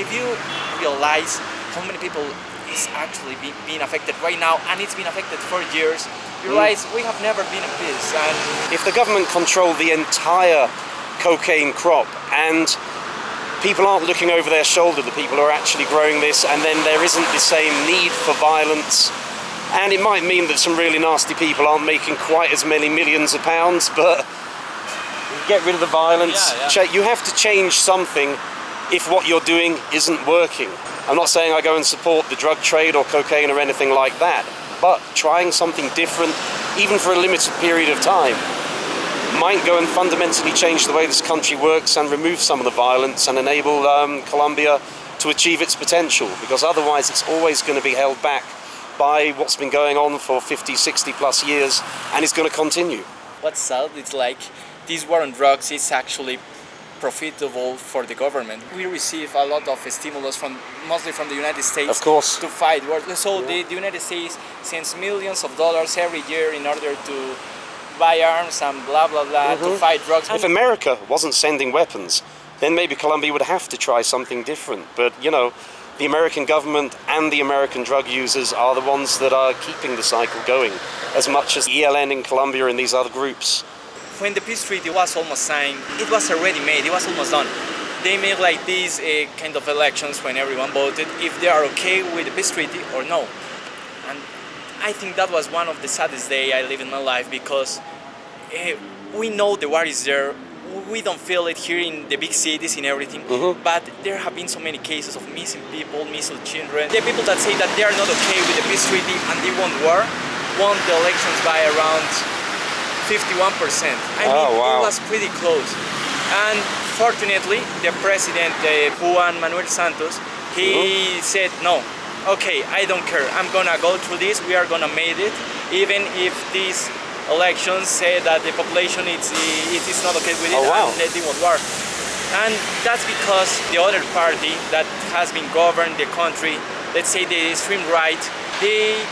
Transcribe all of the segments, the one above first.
if you realize how many people is actually being affected right now, and it's been affected for years, you realize we have never been in peace. And if the government control the entire cocaine crop and people aren't looking over their shoulder, the people who are actually growing this, and then there isn't the same need for violence, and it might mean that some really nasty people aren't making quite as many millions of pounds, but get rid of the violence. You have to change something if what you're doing isn't working. I'm not saying I go and support the drug trade or cocaine or anything like that, but trying something different, even for a limited period of time, might go and fundamentally change the way this country works and remove some of the violence and enable Colombia to achieve its potential, because otherwise it's always going to be held back by what's been going on for 50, 60 plus years, and it's going to continue. What's sad, it's like this war on drugs is actually profitable for the government. We receive a lot of stimulus mostly from the United States, of course, to fight war. So the United States sends millions of dollars every year in order to buy arms and blah blah blah to fight drugs. If America wasn't sending weapons, then maybe Colombia would have to try something different. But you know, the American government and the American drug users are the ones that are keeping the cycle going, as much as ELN in Colombia and these other groups. When the peace treaty was almost signed, it was already made, it was almost done. They made like these kind of elections when everyone voted if they are okay with the peace treaty or no. And I think that was one of the saddest days I live in my life, because we know the war is there. We don't feel it here in the big cities and everything, but there have been so many cases of missing people, missing children. The people that say that they are not okay with the peace treaty and they want war, won the elections by around 51%. I mean, it was pretty close. And fortunately, the president, Juan Manuel Santos, he said, no, okay, I don't care. I'm gonna go through this. We are gonna make it, even if these elections say that the population it is not okay with it, and they want war. And that's because the other party that has been governed the country, let's say the extreme right, they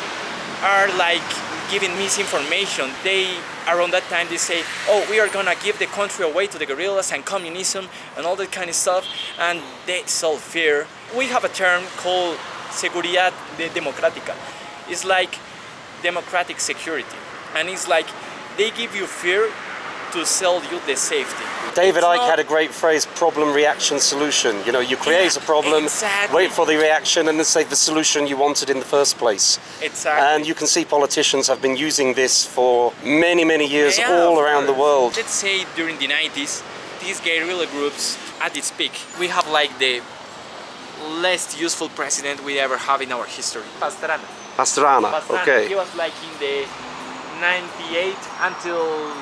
are like giving misinformation. Around that time they say, oh, we are gonna give the country away to the guerrillas and communism and all that kind of stuff, and they sow fear. We have a term called seguridad democrática. It's like democratic security, and it's like they give you fear to sell you the safety. David Icke had a great phrase, problem, reaction, solution. You know, you create a problem, wait for the reaction, and then say the solution you wanted in the first place. Exactly. And you can see politicians have been using this for many, many years all around the world. Let's say during the 90s, these guerrilla groups at its peak, we have like the least useful president we ever have in our history. Pastrana, okay. He was like in the 98 until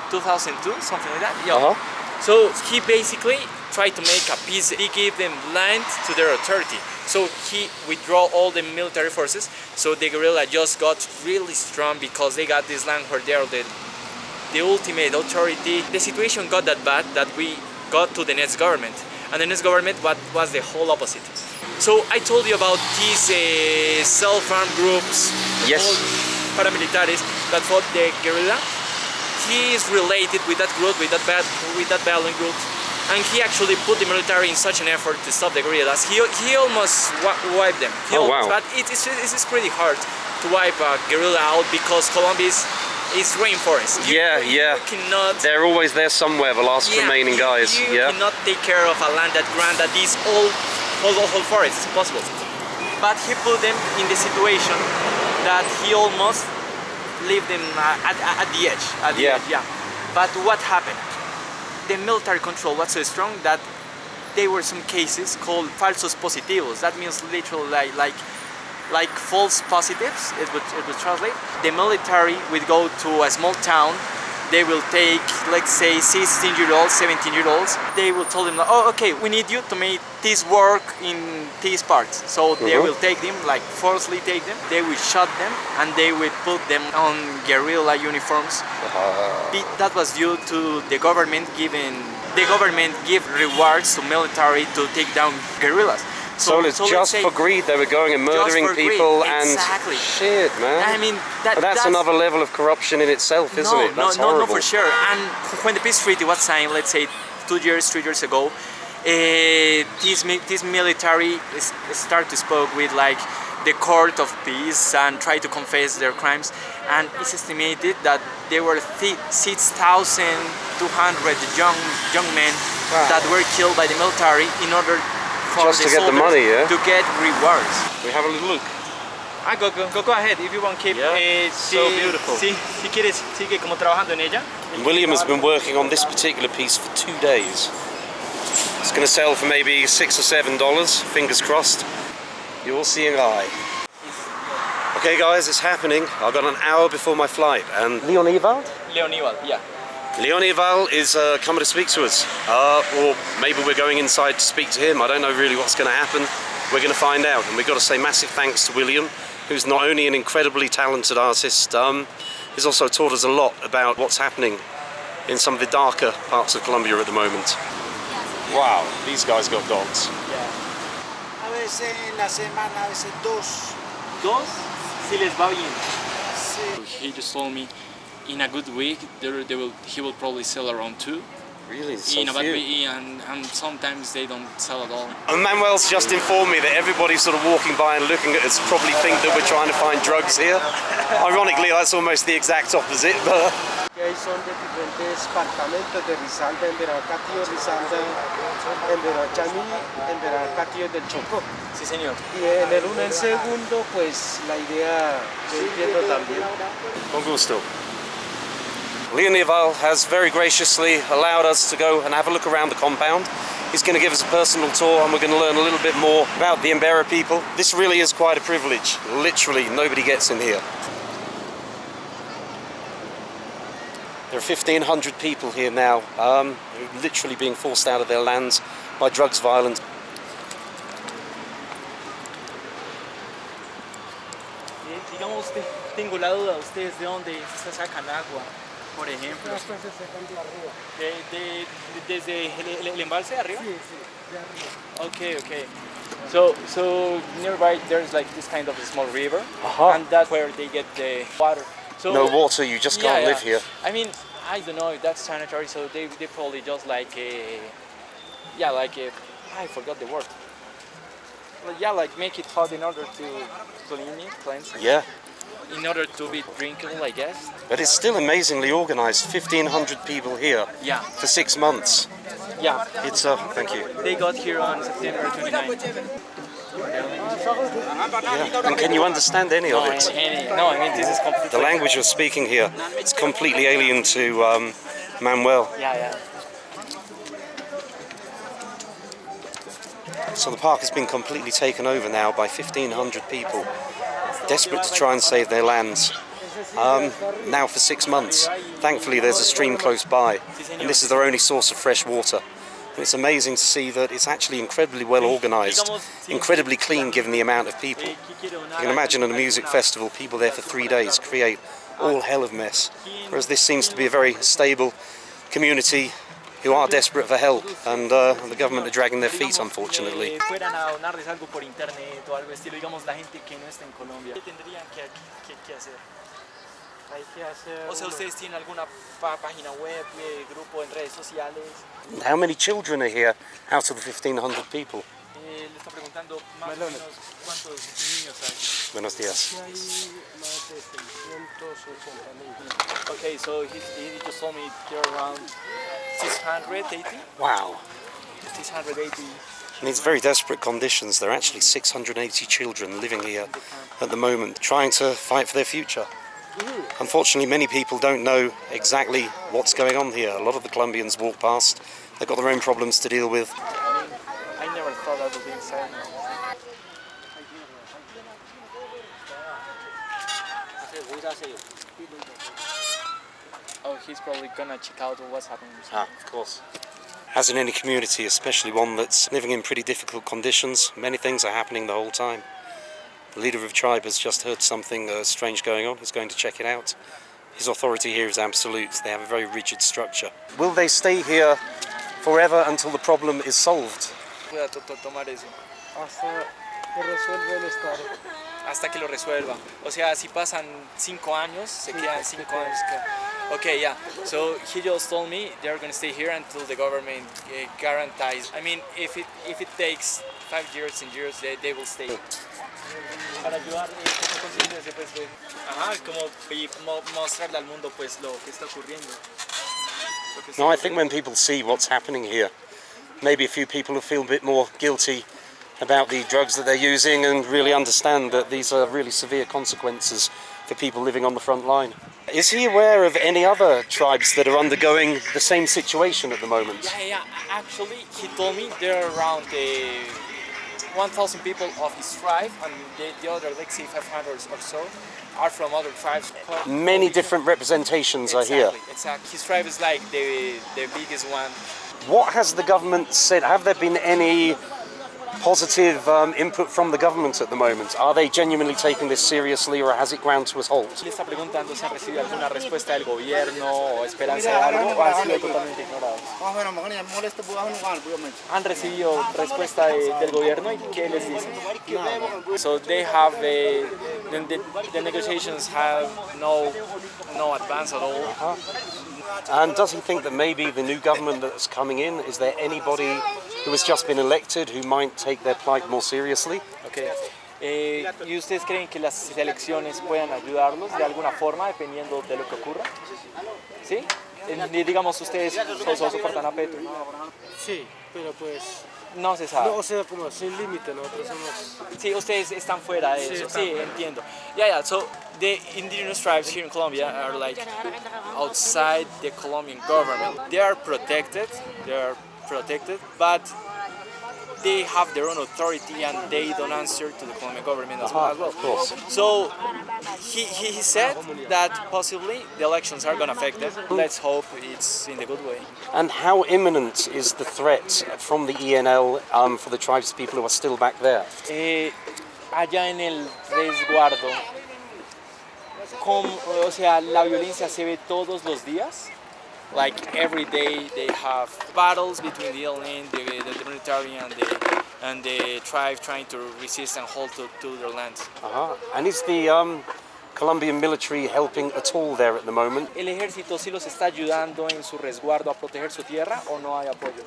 2002, something like that. So he basically tried to make a peace. He gave them land to their authority. So he withdrew all the military forces. So the guerrilla just got really strong because they got this land where they are the ultimate authority. The situation got that bad that we got to the next government. And the next government was the whole opposite. So I told you about these self-armed groups, called paramilitaries, that fought the guerrilla. He is related with that group, with that violent group, and he actually put the military in such an effort to stop the guerrillas. He almost wiped them. But it is pretty hard to wipe a guerrilla out because Colombia is rainforest. You cannot. They're always there somewhere, the last remaining guys. You cannot take care of a land that grant that is whole forest. It's impossible. But he put them in the situation that he almost leave them at the edge. But what happened? The military control was so strong that there were some cases called falsos positivos. That means literally like false positives. It would translate. The military would go to a small town. They will take, let's say, 16-year-olds, 17-year-olds. They will tell them, oh, okay, we need you to make this work in these parts. So they will take them, like forcefully take them. They will shoot them, and they will put them on guerrilla uniforms. That was due to the government give rewards to military to take down guerrillas. So it's just for greed. They were going and murdering people and shit, man. I mean, that's another level of corruption in itself, isn't it? That's horrible. No, for sure. And when the peace treaty was signed, let's say 2 years, 3 years ago, this military start to speak with like the court of peace and try to confess their crimes, and it's estimated that there were 6,200 young men that were killed by the military in order for just to get the money, yeah? to get rewards. We have a little look. Go ahead if you want to keep. So beautiful. Si quieres, sigue como trabajando en ella. William has been working on this particular piece for 2 days. It's going to sell for maybe $6 or $7, fingers crossed. You'll see an eye. Okay guys, it's happening. I've got an hour before my flight, and Leonival, yeah. Leonival is coming to speak to us. Or maybe we're going inside to speak to him. I don't know really what's going to happen. We're going to find out, and we've got to say massive thanks to William, who's not only an incredibly talented artist, he's also taught us a lot about what's happening in some of the darker parts of Colombia at the moment. Wow, these guys got dogs. A veces en la semana, a veces dos. Dos? Si les va bien. Sí. He just told me in a good week he will probably sell around 2. Really? So In a bad few. week, and sometimes they don't sell at all. And Manuel's just informed me that everybody sort of walking by and looking at us probably think that we're trying to find drugs here. Ironically, that's almost the exact opposite, but... Ahí son de diferentes departamentos de Risaralda, Emberra, Catillo, Risaralda, Emberra, Chamí, Emberra, Catillo del Chocó. Sí, señor. Y en el uno en segundo, pues la idea yo entiendo también. Con gusto. Leonival has very graciously allowed us to go and have a look around the compound. He's going to give us a personal tour, and we're going to learn a little bit more about the Emberra people. This really is quite a privilege. Literally, nobody gets in here. There are 1,500 people here now, literally being forced out of their lands by drugs violence. Digamos, tengo la duda, ¿ustedes de dónde se sacan agua? Por ejemplo, desde el embalse de arriba? Sí, de arriba. Okay. So nearby there's like this kind of a small river, and that's where they get the water. So, No water, you just can't live here. I mean, I don't know if that's sanitary, so they probably just like I forgot the word. But yeah, like make it hot in order to cleanse it. Yeah, In order to be drinkable, I guess. but it's still amazingly organized. 1,500 people here Yeah, for 6 months. yeah. It's, thank you. They got here on September 29th. Yeah. And can you understand any of it? No, I mean this is completely. The language you're speaking here, it's completely alien to Manuel. Yeah. So the park has been completely taken over now by 1,500 people, desperate to try and save their lands. Now for 6 months. Thankfully there's a stream close by, and this is their only source of fresh water. And it's amazing to see that it's actually incredibly well organised, incredibly clean given the amount of people. You can imagine at a music festival, people there for 3 days create all hell of mess, whereas this seems to be a very stable community who are desperate for help, and the government are dragging their feet, unfortunately. Fueran a donarles algo por internet o algo estilo, digamos la gente que no está en Colombia. ¿Qué tendrían que hacer? Hay que hacer. O sea, ustedes tienen alguna página web, grupo en redes sociales. How many children are here out of the 1,500 people? Le está preguntando más o menos cuántos niños hay. Buenos días. Hay más de 680,000. Okay, so he just told me there are around 680. Wow. 680. In these very desperate conditions, there are actually 680 children living here at the moment, trying to fight for their future. Unfortunately, many people don't know exactly what's going on here. A lot of the Colombians walk past. They've got their own problems to deal with. I never thought I would be inside. Oh, he's probably gonna check out what's happening. Of course. As in any community, especially one that's living in pretty difficult conditions, many things are happening the whole time. The leader of the tribe has just heard something strange going on. He's going to check it out. His authority here is absolute. They have a very rigid structure. Will they stay here forever until the problem is solved? Pueda tomar eso. Hasta que resuelva el Estado. Hasta que lo resuelva. O sea, si pasan 5 años, se quedan 5 años. Okay, yeah. So he just told me they're gonna stay here until the government guarantees. I mean, if it takes 5 years and years, they will stay. Para ayudar, ¿cómo consigues pues de, ajá, como y mostrarle al mundo pues lo que está ocurriendo. No, I think when people see what's happening here, maybe a few people will feel a bit more guilty about the drugs that they're using and really understand that these are really severe consequences for people living on the front line. Is he aware of any other tribes that are undergoing the same situation at the moment? Yeah. Actually, he told me there are around 1,000 people of his tribe, and the other, let's say 500 or so, are from other tribes. Many different representations are here. Exactly. His tribe is like the biggest one. What has the government said? Have there been any positive input from the government at the moment? Are they genuinely taking this seriously, or has it ground to a halt? Le está preguntando si ha recibido alguna respuesta del gobierno o esperanza de algo, o ha sido totalmente ignorado. Han recibido respuesta del gobierno y ¿qué les dicen? So they have the negotiations have no advance at all. And does he think that maybe the new government that's coming in, is there anybody who has just been elected who might take their plight more seriously? Okay. ¿Y ustedes creen que las elecciones puedan ayudarlos de alguna forma dependiendo de lo que ocurra? ¿Sí? Digamos, ustedes soportan a Petro. Sí, pero pues no se sabe. no, o sea, como sin límite, nosotros somos. Sí, ustedes están fuera de eso. Sí, entiendo. Yeah. So the indigenous tribes here in Colombia are like outside the Colombian government. They are protected, but they have their own authority and they don't answer to the Colombian government as well. Of course. So he said that possibly the elections are going to affect them. Let's hope it's in the good way. And how imminent is the threat from the ELN for the tribes people who are still back there? Allá en el resguardo, o sea, la violencia se ve todos los días. Like every day they have battles between the ELN, the military and the tribe trying to resist and hold to their lands. And is the Colombian military helping at all there at the moment? ¿El ejército sí los está ayudando en su resguardo a proteger su tierra o no hay apoyo?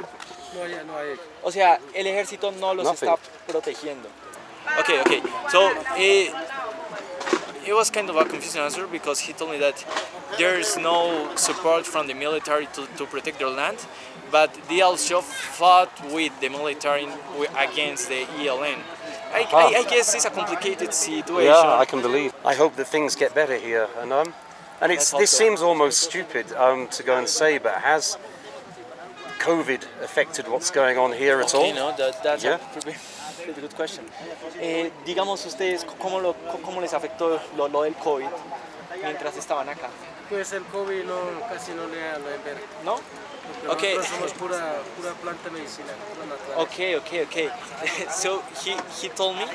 No hay. O sea, el ejército no los Nothing. está protegiendo. Okay. So it was kind of a confusing answer because he told me that there is no support from the military to protect their land, but they also fought with the military against the ELN. I guess it's a complicated situation. Yeah, I can believe. I hope that things get better here, and this seems almost stupid to go and say, but has COVID affected what's going on here at all? No, that's a pretty good question. Digamos ustedes, ¿cómo les afectó lo del COVID mientras estaban acá? Pues el COVID casi no le da la Emberra. ¿No? Okay. Somos pura planta medicinal, pura natural. Okay. So he told me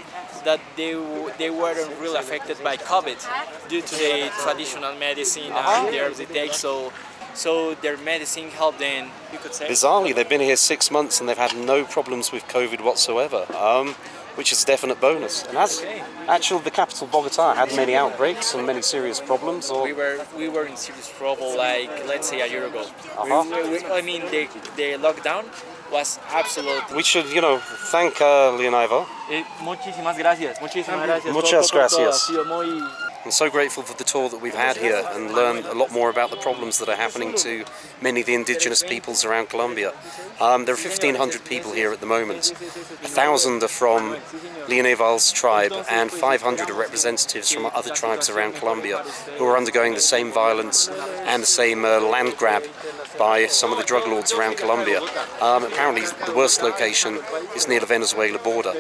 that they weren't really affected by COVID due to the traditional medicine and the herbs they take. So their medicine helped them, you could say. Bizarrely, they've been here 6 months and they've had no problems with COVID whatsoever, which is a definite bonus. And has actually the capital Bogota had many outbreaks and many serious problems? Or? We were in serious trouble, like let's say a year ago. I mean, the lockdown was absolute. We should, thank Leonivo. Muchísimas gracias. Muchas gracias. Ha sido muy. I'm so grateful for the tour that we've had here and learned a lot more about the problems that are happening to many of the indigenous peoples around Colombia. There are 1,500 people here at the moment. 1,000 are from Leonival's tribe and 500 are representatives from other tribes around Colombia who are undergoing the same violence and the same land grab by some of the drug lords around Colombia. Apparently the worst location is near the Venezuela border.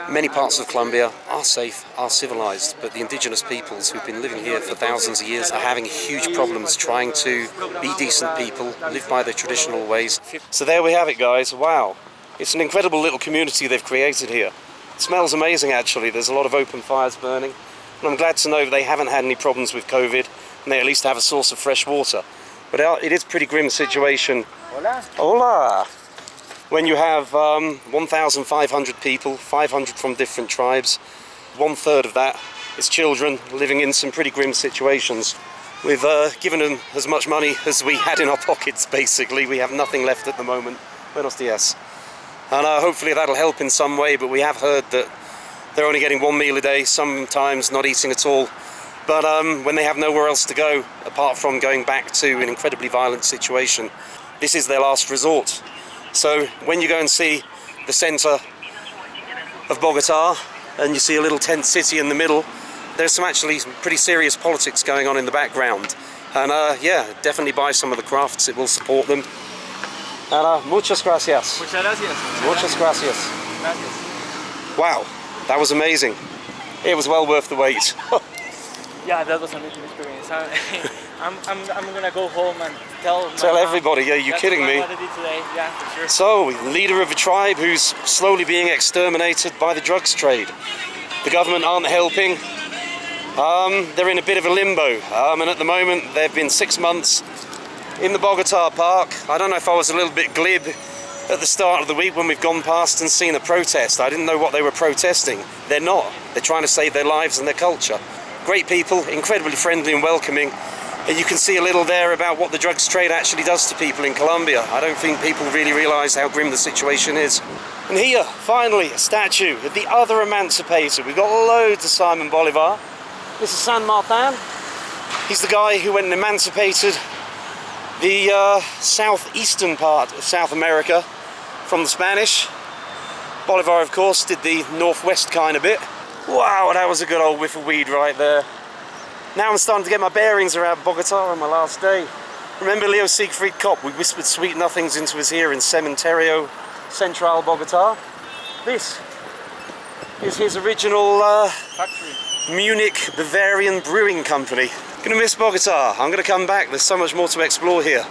Many parts of Colombia are safe, are civilized, but the indigenous peoples who've been living here for thousands of years are having huge problems trying to be decent people, live by their traditional ways. So there we have it, guys. Wow. It's an incredible little community they've created here. It smells amazing, actually. There's a lot of open fires burning. And I'm glad to know they haven't had any problems with COVID and they at least have a source of fresh water. But it is a pretty grim situation. Hola! When you have 1,500 people, 500 from different tribes, 1/3 of that is children living in some pretty grim situations. We've given them as much money as we had in our pockets, basically. We have nothing left at the moment. Buenos dias. And hopefully that'll help in some way, but we have heard that they're only getting 1 meal a day, sometimes not eating at all. But when they have nowhere else to go, apart from going back to an incredibly violent situation, this is their last resort. So when you go and see the centre of Bogota, and you see a little tent city in the middle, there's some pretty serious politics going on in the background. And yeah, definitely buy some of the crafts, it will support them. And muchas gracias. Muchas gracias. Muchas gracias. Gracias. Wow, that was amazing. It was well worth the wait. Yeah, that was an amazing experience. I'm gonna go home and tell everybody. Yeah, you're kidding me. What I did today. Yeah, for sure. So, leader of a tribe who's slowly being exterminated by the drugs trade. The government aren't helping. They're in a bit of a limbo. And at the moment, they've been 6 months in the Bogota Park. I don't know if I was a little bit glib at the start of the week when we've gone past and seen a protest. I didn't know what they were protesting. They're not. They're trying to save their lives and their culture. Great people, incredibly friendly and welcoming. And you can see a little there about what the drugs trade actually does to people in Colombia. I don't think people really realise how grim the situation is. And here, finally, a statue of the other emancipator. We've got loads of Simon Bolivar. This is San Martin. He's the guy who went and emancipated the southeastern part of South America from the Spanish. Bolivar, of course, did the northwest kind of bit. Wow, that was a good old whiff of weed right there. Now I'm starting to get my bearings around Bogota on my last day. Remember Leo Siegfried Kopp? We whispered sweet nothings into his ear in Cementerio Central Bogota. This is his original Factory. Munich Bavarian brewing company. Gonna miss Bogota. I'm gonna come back. There's so much more to explore here.